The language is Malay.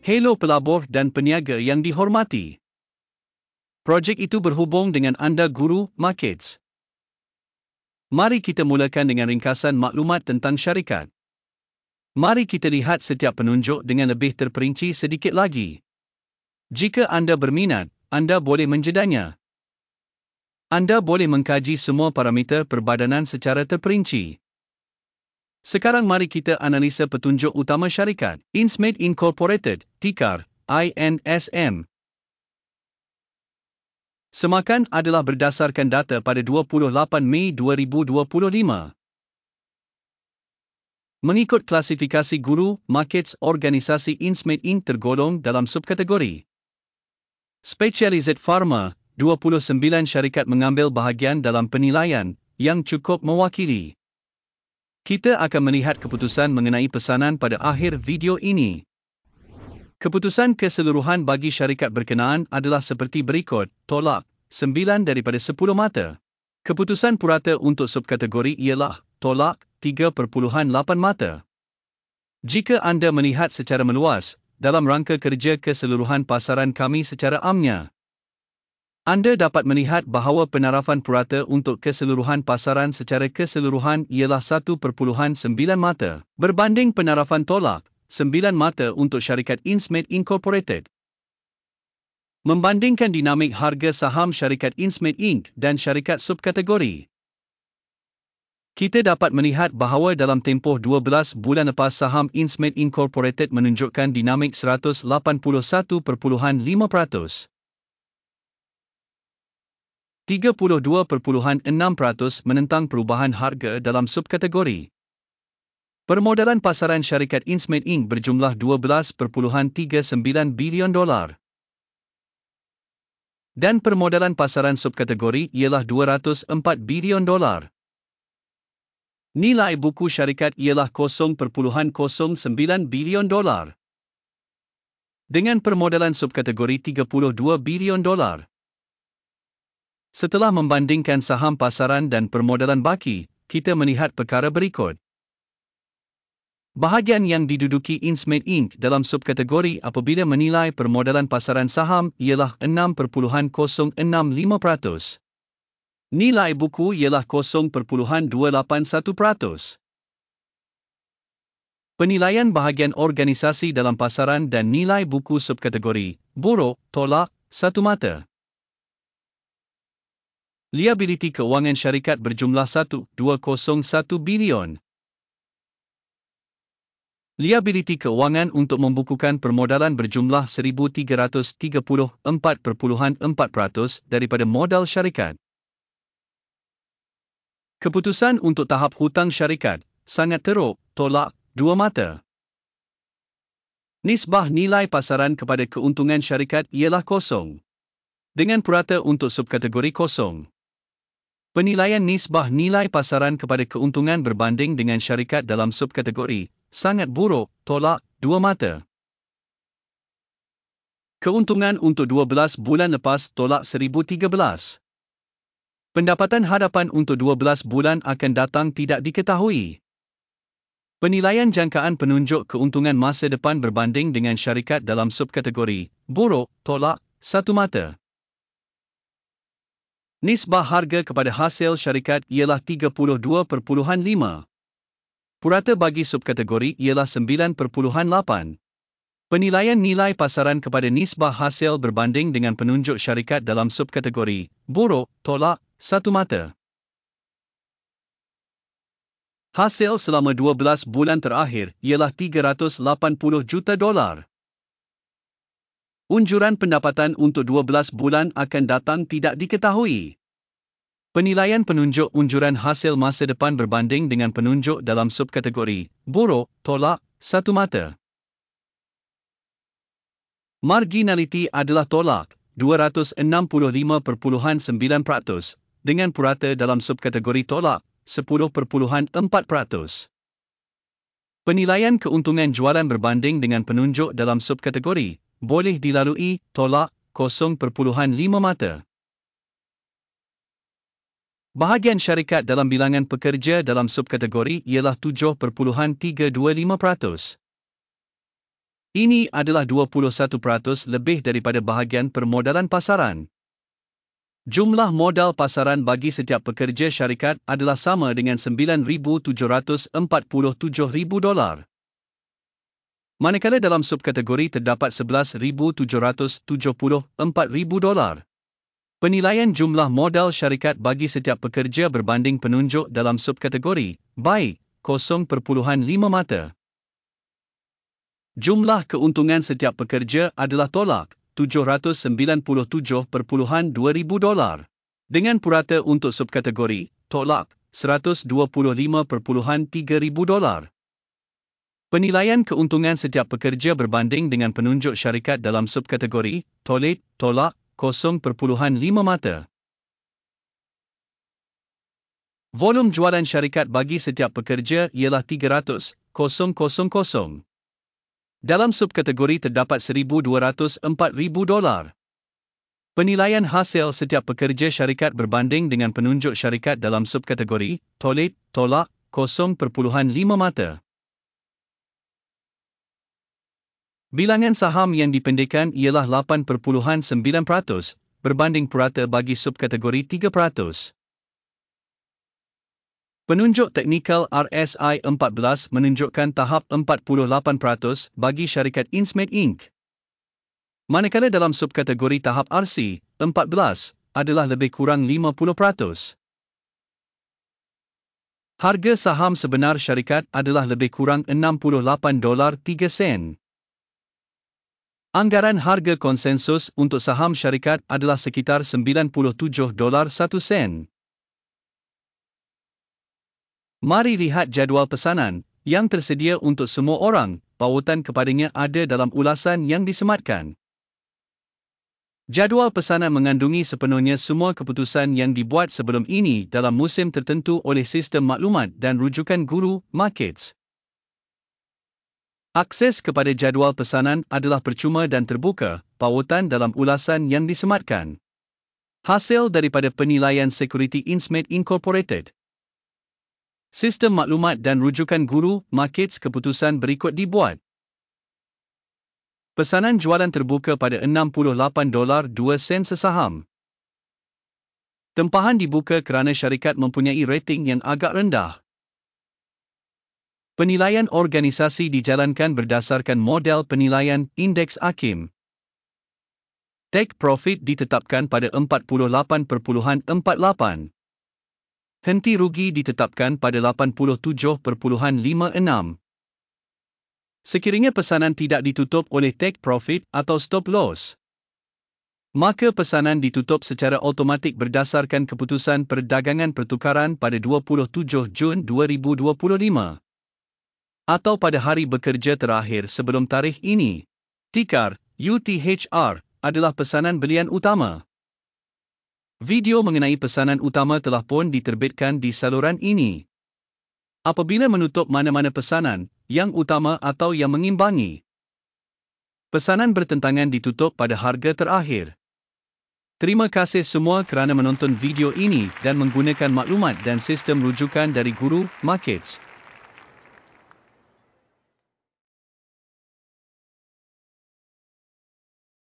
Hello pelabur dan peniaga yang dihormati. Projek itu berhubung dengan anda guru markets. Mari kita mulakan dengan ringkasan maklumat tentang syarikat. Mari kita lihat setiap penunjuk dengan lebih terperinci sedikit lagi. Jika anda berminat, anda boleh menjedanya. Anda boleh mengkaji semua parameter perbadanan secara terperinci. Sekarang mari kita analisa petunjuk utama syarikat, Insmed Incorporated, ticker, INSM. Semakan adalah berdasarkan data pada 28 Mei 2025. Mengikut klasifikasi guru, markets organisasi Insmed Inc. tergolong dalam subkategori Specialized Pharma. 29 syarikat mengambil bahagian dalam penilaian, yang cukup mewakili. Kita akan melihat keputusan mengenai pesanan pada akhir video ini. Keputusan keseluruhan bagi syarikat berkenaan adalah seperti berikut, tolak, 9 daripada 10 mata. Keputusan purata untuk subkategori ialah, tolak, 3.8 mata. Jika anda melihat secara meluas, dalam rangka kerja keseluruhan pasaran kami secara amnya, anda dapat melihat bahawa penarafan purata untuk keseluruhan pasaran secara keseluruhan ialah 1.9 mata, berbanding penarafan tolak, 9 mata untuk syarikat Insmed Incorporated. Membandingkan dinamik harga saham syarikat Insmed Inc. dan syarikat subkategori, kita dapat melihat bahawa dalam tempoh 12 bulan lepas saham Insmed Incorporated menunjukkan dinamik 181.5%. 32.6% menentang perubahan harga dalam subkategori. Permodalan pasaran syarikat Insmed Inc. berjumlah $12.39 bilion. Dan permodalan pasaran subkategori ialah $204 bilion. Nilai buku syarikat ialah $0.09 bilion. Dengan permodalan subkategori $32 bilion. Setelah membandingkan saham pasaran dan permodalan baki, kita melihat perkara berikut. Bahagian yang diduduki Insmed Inc. dalam subkategori apabila menilai permodalan pasaran saham ialah 6.065%. Nilai buku ialah 0.281%. Penilaian bahagian organisasi dalam pasaran dan nilai buku subkategori, buruk, tolak, 1 mata. Liability keuangan syarikat berjumlah 1.201 bilion. Liability keuangan untuk membukukan permodalan berjumlah 1,334.4% daripada modal syarikat. Keputusan untuk tahap hutang syarikat, sangat teruk, tolak, 2 mata. Nisbah nilai pasaran kepada keuntungan syarikat ialah 0. Dengan purata untuk subkategori 0. Penilaian nisbah nilai pasaran kepada keuntungan berbanding dengan syarikat dalam subkategori, sangat buruk, tolak, 2 mata. Keuntungan untuk 12 bulan lepas, tolak 1013. Pendapatan hadapan untuk 12 bulan akan datang tidak diketahui. Penilaian jangkaan penunjuk keuntungan masa depan berbanding dengan syarikat dalam subkategori, buruk, tolak, 1 mata. Nisbah harga kepada hasil syarikat ialah 32.5. Purata bagi subkategori ialah 9.8. Penilaian nilai pasaran kepada nisbah hasil berbanding dengan penunjuk syarikat dalam subkategori, buruk, tolak, 1 mata. Hasil selama 12 bulan terakhir ialah $380 juta. Unjuran pendapatan untuk 12 bulan akan datang tidak diketahui. Penilaian penunjuk unjuran hasil masa depan berbanding dengan penunjuk dalam subkategori, buruk, tolak, 1 mata. Marginality adalah tolak, 265.9%, dengan purata dalam subkategori tolak, 10.4%. Penilaian keuntungan jualan berbanding dengan penunjuk dalam subkategori, boleh dilalui, tolak, 0.5 mata. Bahagian syarikat dalam bilangan pekerja dalam subkategori ialah 7.325%. Ini adalah 21% lebih daripada bahagian permodalan pasaran. Jumlah modal pasaran bagi setiap pekerja syarikat adalah sama dengan $9,747,000. Manakala dalam subkategori terdapat $11,774,000. Penilaian jumlah modal syarikat bagi setiap pekerja berbanding penunjuk dalam subkategori baik 0.5 mata. Jumlah keuntungan setiap pekerja adalah tolak $797,200 dengan purata untuk subkategori tolak $125,300. Penilaian keuntungan setiap pekerja berbanding dengan penunjuk syarikat dalam subkategori tolak 0.5 mata. Volum jualan syarikat bagi setiap pekerja ialah 300,000. Dalam subkategori terdapat $1,204,000. Penilaian hasil setiap pekerja syarikat berbanding dengan penunjuk syarikat dalam subkategori tolak 0.5 mata. Bilangan saham yang dipendekkan ialah 8.9% berbanding purata bagi subkategori 3%. Penunjuk teknikal RSI 14 menunjukkan tahap 48% bagi syarikat Insmed Inc. Manakala dalam subkategori tahap RC 14 adalah lebih kurang 50%. Harga saham sebenar syarikat adalah lebih kurang $68.03. Anggaran harga konsensus untuk saham syarikat adalah sekitar $97.01. Mari lihat jadual pesanan yang tersedia untuk semua orang. Pautan kepadanya ada dalam ulasan yang disematkan. Jadual pesanan mengandungi sepenuhnya semua keputusan yang dibuat sebelum ini dalam musim tertentu oleh sistem maklumat dan rujukan guru markets. Akses kepada jadual pesanan adalah percuma dan terbuka. Pautan dalam ulasan yang disematkan. Hasil daripada penilaian Security Insmed Incorporated. Sistem maklumat dan rujukan guru markets keputusan berikut dibuat. Pesanan jualan terbuka pada $68.02 sesaham. Tempahan dibuka kerana syarikat mempunyai rating yang agak rendah. Penilaian organisasi dijalankan berdasarkan model penilaian indeks AKIM. Take profit ditetapkan pada 48.48. Henti rugi ditetapkan pada 87.56. Sekiranya pesanan tidak ditutup oleh take profit atau stop loss, maka pesanan ditutup secara automatik berdasarkan keputusan perdagangan pertukaran pada 27 Jun 2025 atau pada hari bekerja terakhir sebelum tarikh ini. Tikar UTHR adalah pesanan belian utama. Video mengenai pesanan utama telah pun diterbitkan di saluran ini. Apabila menutup mana-mana pesanan, yang utama atau yang mengimbangi, pesanan bertentangan ditutup pada harga terakhir. Terima kasih semua kerana menonton video ini dan menggunakan maklumat dan sistem rujukan dari Guru Markets.